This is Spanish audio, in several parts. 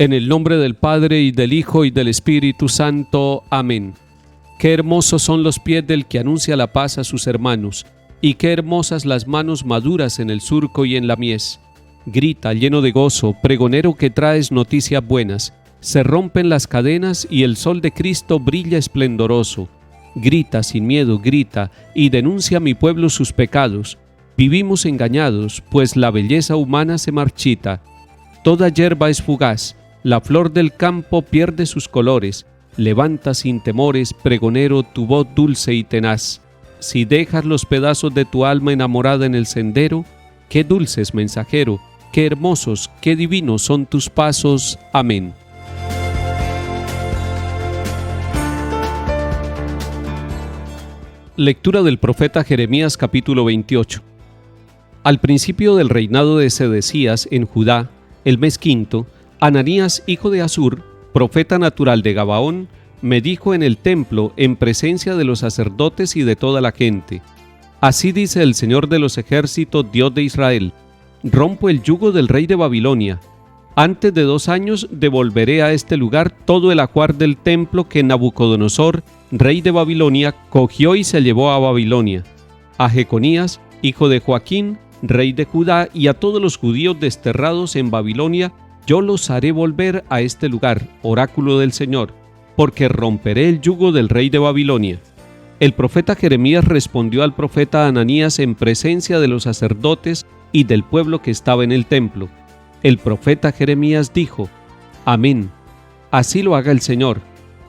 En el nombre del Padre, y del Hijo, y del Espíritu Santo. Amén. Qué hermosos son los pies del que anuncia la paz a sus hermanos, y qué hermosas las manos maduras en el surco y en la mies. Grita, lleno de gozo, pregonero que traes noticias buenas. Se rompen las cadenas y el sol de Cristo brilla esplendoroso. Grita sin miedo, grita, y denuncia a mi pueblo sus pecados. Vivimos engañados, pues la belleza humana se marchita. Toda hierba es fugaz, la flor del campo pierde sus colores. Levanta sin temores, pregonero, tu voz dulce y tenaz. Si dejas los pedazos de tu alma enamorada en el sendero, qué dulces, mensajero, qué hermosos, qué divinos son tus pasos. Amén. Lectura del profeta Jeremías capítulo 28. Al principio del reinado de Sedecías en Judá, el mes quinto, Ananías, hijo de Azur, profeta natural de Gabaón, me dijo en el templo, en presencia de los sacerdotes y de toda la gente: Así dice el Señor de los ejércitos, Dios de Israel: rompo el yugo del rey de Babilonia. Antes de 2 años devolveré a este lugar todo el ajuar del templo que Nabucodonosor, rey de Babilonia, cogió y se llevó a Babilonia. A Jeconías, hijo de Joaquín, rey de Judá, y a todos los judíos desterrados en Babilonia, yo los haré volver a este lugar, oráculo del Señor, porque romperé el yugo del rey de Babilonia. El profeta Jeremías respondió al profeta Ananías en presencia de los sacerdotes y del pueblo que estaba en el templo. El profeta Jeremías dijo: Amén. Así lo haga el Señor,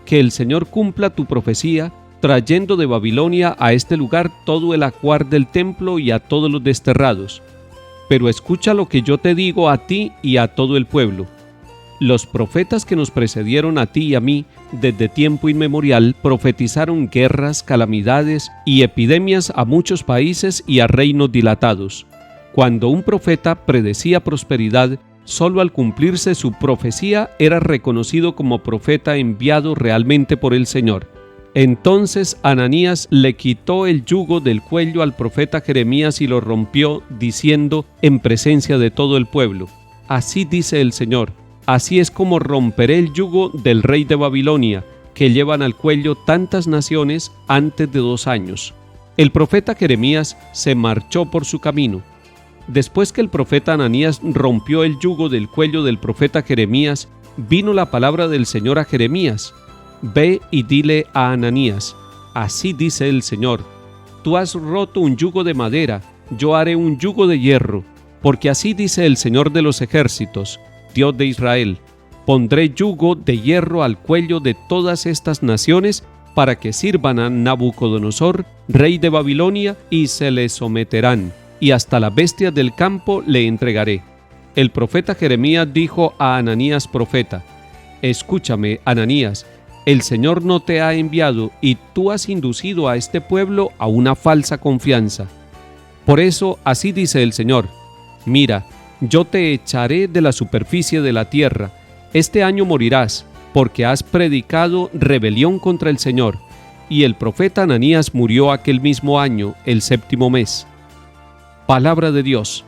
que el Señor cumpla tu profecía, trayendo de Babilonia a este lugar todo el ajuar del templo y a todos los desterrados. Pero escucha lo que yo te digo a ti y a todo el pueblo. Los profetas que nos precedieron a ti y a mí desde tiempo inmemorial profetizaron guerras, calamidades y epidemias a muchos países y a reinos dilatados. Cuando un profeta predecía prosperidad, solo al cumplirse su profecía era reconocido como profeta enviado realmente por el Señor. Entonces Ananías le quitó el yugo del cuello al profeta Jeremías y lo rompió, diciendo en presencia de todo el pueblo: Así dice el Señor, así es como romperé el yugo del rey de Babilonia, que llevan al cuello tantas naciones antes de 2 años. El profeta Jeremías se marchó por su camino. Después que el profeta Ananías rompió el yugo del cuello del profeta Jeremías, vino la palabra del Señor a Jeremías: Ve y dile a Ananías: Así dice el Señor, tú has roto un yugo de madera, yo haré un yugo de hierro, porque así dice el Señor de los ejércitos, Dios de Israel: pondré yugo de hierro al cuello de todas estas naciones para que sirvan a Nabucodonosor, rey de Babilonia, y se le someterán, y hasta las bestias del campo le entregaré. El profeta Jeremías dijo a Ananías profeta: Escúchame, Ananías, el Señor no te ha enviado y tú has inducido a este pueblo a una falsa confianza. Por eso así dice el Señor: Mira, yo te echaré de la superficie de la tierra. Este año morirás, porque has predicado rebelión contra el Señor. Y el profeta Ananías murió aquel mismo año, el 7º mes. Palabra de Dios.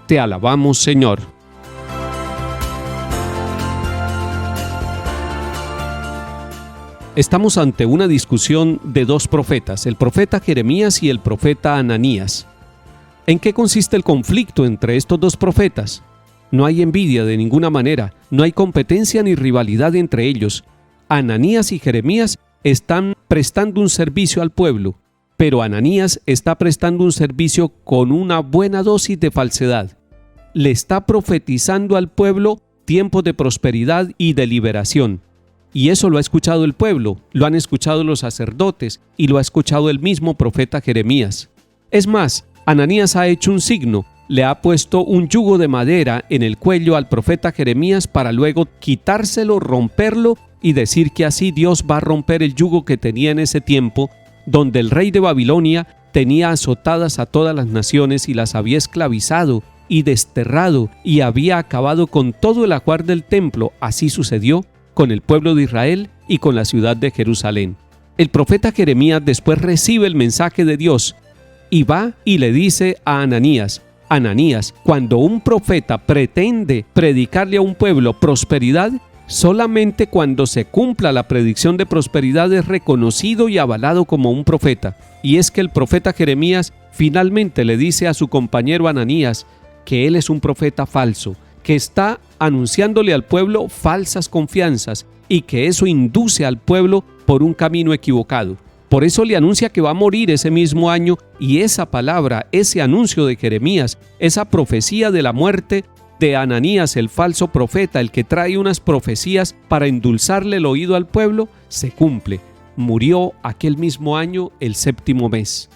Te alabamos, Señor. Estamos ante una discusión de 2 profetas, el profeta Jeremías y el profeta Ananías. ¿En qué consiste el conflicto entre estos 2 profetas? No hay envidia de ninguna manera, no hay competencia ni rivalidad entre ellos. Ananías y Jeremías están prestando un servicio al pueblo, pero Ananías está prestando un servicio con una buena dosis de falsedad. Le está profetizando al pueblo tiempos de prosperidad y de liberación. Y eso lo ha escuchado el pueblo, lo han escuchado los sacerdotes y lo ha escuchado el mismo profeta Jeremías. Es más, Ananías ha hecho un signo, le ha puesto un yugo de madera en el cuello al profeta Jeremías para luego quitárselo, romperlo y decir que así Dios va a romper el yugo que tenía en ese tiempo, donde el rey de Babilonia tenía azotadas a todas las naciones y las había esclavizado y desterrado y había acabado con todo el ajuar del templo. Así sucedió con el pueblo de Israel y con la ciudad de Jerusalén. El profeta Jeremías después recibe el mensaje de Dios y va y le dice a Ananías: Ananías, cuando un profeta pretende predicarle a un pueblo prosperidad, Solamente cuando se cumpla la predicción de prosperidad es reconocido y avalado como un profeta. Y es que el profeta Jeremías finalmente le dice a su compañero Ananías que él es un profeta falso, que está anunciándole al pueblo falsas confianzas y que eso induce al pueblo por un camino equivocado. Por eso le anuncia que va a morir ese mismo año, y esa palabra, ese anuncio de Jeremías, esa profecía de la muerte de Ananías, el falso profeta, el que trae unas profecías para endulzarle el oído al pueblo, se cumple. Murió aquel mismo año, el 7º mes.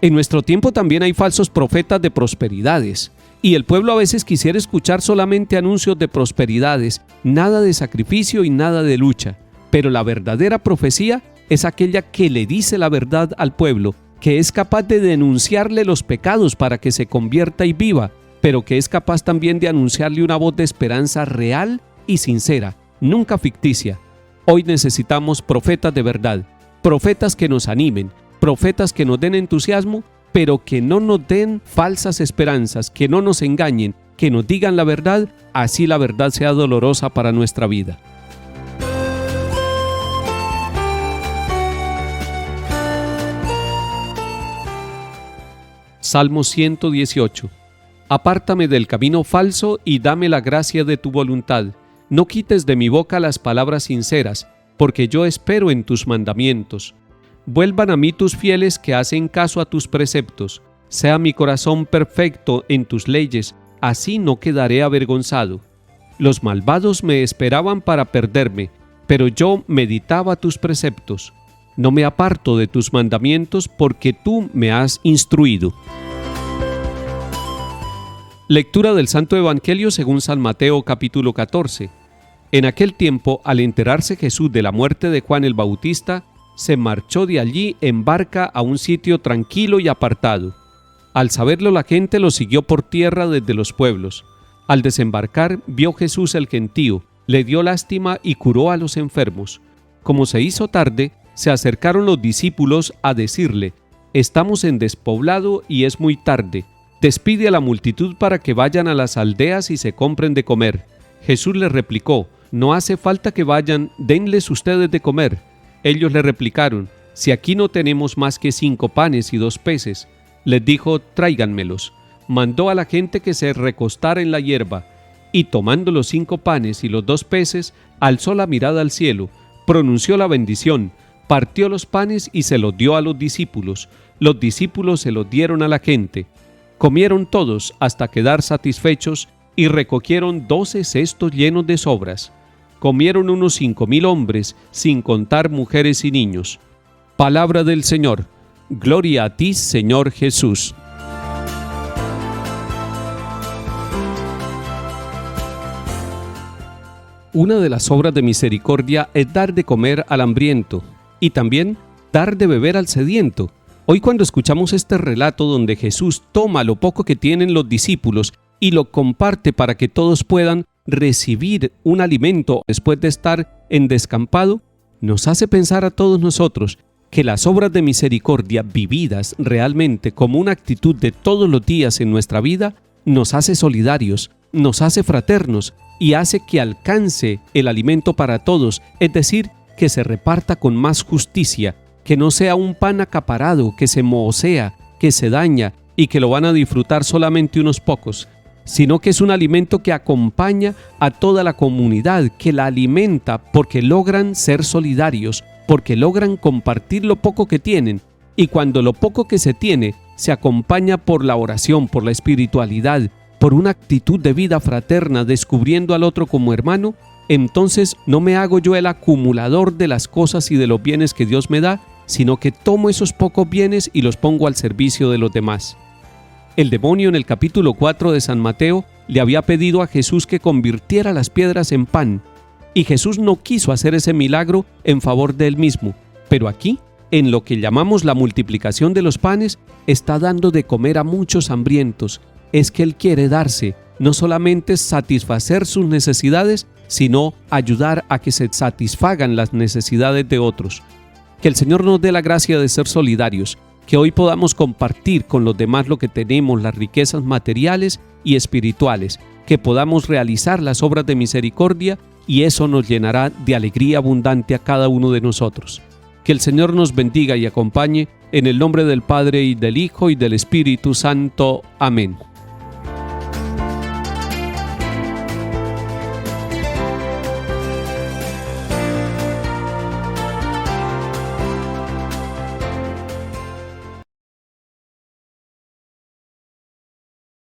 En nuestro tiempo también hay falsos profetas de prosperidades, y el pueblo a veces quisiera escuchar solamente anuncios de prosperidades, nada de sacrificio y nada de lucha. Pero la verdadera profecía es aquella que le dice la verdad al pueblo, que es capaz de denunciarle los pecados para que se convierta y viva, pero que es capaz también de anunciarle una voz de esperanza real y sincera, nunca ficticia. Hoy necesitamos profetas de verdad, profetas que nos animen, profetas que nos den entusiasmo, pero que no nos den falsas esperanzas, que no nos engañen, que nos digan la verdad, así la verdad sea dolorosa para nuestra vida. Salmo 118. Apártame del camino falso y dame la gracia de tu voluntad. No quites de mi boca las palabras sinceras, porque yo espero en tus mandamientos. Vuelvan a mí tus fieles que hacen caso a tus preceptos. Sea mi corazón perfecto en tus leyes, así no quedaré avergonzado. Los malvados me esperaban para perderme, pero yo meditaba tus preceptos. No me aparto de tus mandamientos porque tú me has instruido. Lectura del Santo Evangelio según San Mateo capítulo 14. En aquel tiempo, al enterarse Jesús de la muerte de Juan el Bautista, se marchó de allí en barca a un sitio tranquilo y apartado. Al saberlo la gente lo siguió por tierra desde los pueblos. Al desembarcar vio Jesús el gentío, le dio lástima y curó a los enfermos. Como se hizo tarde, se acercaron los discípulos a decirle: «Estamos en despoblado y es muy tarde. Despide a la multitud para que vayan a las aldeas y se compren de comer». Jesús les replicó: «No hace falta que vayan, denles ustedes de comer». Ellos le replicaron: «Si aquí no tenemos más que 5 panes y 2 peces». Les dijo: «Tráiganmelos». Mandó a la gente que se recostara en la hierba, y tomando los 5 panes y los 2 peces, alzó la mirada al cielo, pronunció la bendición, partió los panes y se los dio a los discípulos. Los discípulos se los dieron a la gente. Comieron todos hasta quedar satisfechos y recogieron 12 cestos llenos de sobras. Comieron unos 5,000 hombres, sin contar mujeres y niños. Palabra del Señor. Gloria a ti, Señor Jesús. Una de las obras de misericordia es dar de comer al hambriento y también dar de beber al sediento. Hoy, cuando escuchamos este relato donde Jesús toma lo poco que tienen los discípulos y lo comparte para que todos puedan recibir un alimento después de estar en descampado, nos hace pensar a todos nosotros que las obras de misericordia vividas realmente como una actitud de todos los días en nuestra vida nos hace solidarios, nos hace fraternos y hace que alcance el alimento para todos, es decir, que se reparta con más justicia, que no sea un pan acaparado, que se mohosea, que se daña y que lo van a disfrutar solamente unos pocos, sino que es un alimento que acompaña a toda la comunidad, que la alimenta porque logran ser solidarios, porque logran compartir lo poco que tienen, y cuando lo poco que se tiene se acompaña por la oración, por la espiritualidad, por una actitud de vida fraterna, descubriendo al otro como hermano, entonces no me hago yo el acumulador de las cosas y de los bienes que Dios me da, sino que tomo esos pocos bienes y los pongo al servicio de los demás. El demonio en el capítulo 4 de San Mateo le había pedido a Jesús que convirtiera las piedras en pan, y Jesús no quiso hacer ese milagro en favor de él mismo, pero aquí, en lo que llamamos la multiplicación de los panes, está dando de comer a muchos hambrientos. Es que Él quiere darse, no solamente satisfacer sus necesidades, sino ayudar a que se satisfagan las necesidades de otros. Que el Señor nos dé la gracia de ser solidarios, que hoy podamos compartir con los demás lo que tenemos, las riquezas materiales y espirituales, que podamos realizar las obras de misericordia y eso nos llenará de alegría abundante a cada uno de nosotros. Que el Señor nos bendiga y acompañe, en el nombre del Padre, y del Hijo, y del Espíritu Santo. Amén.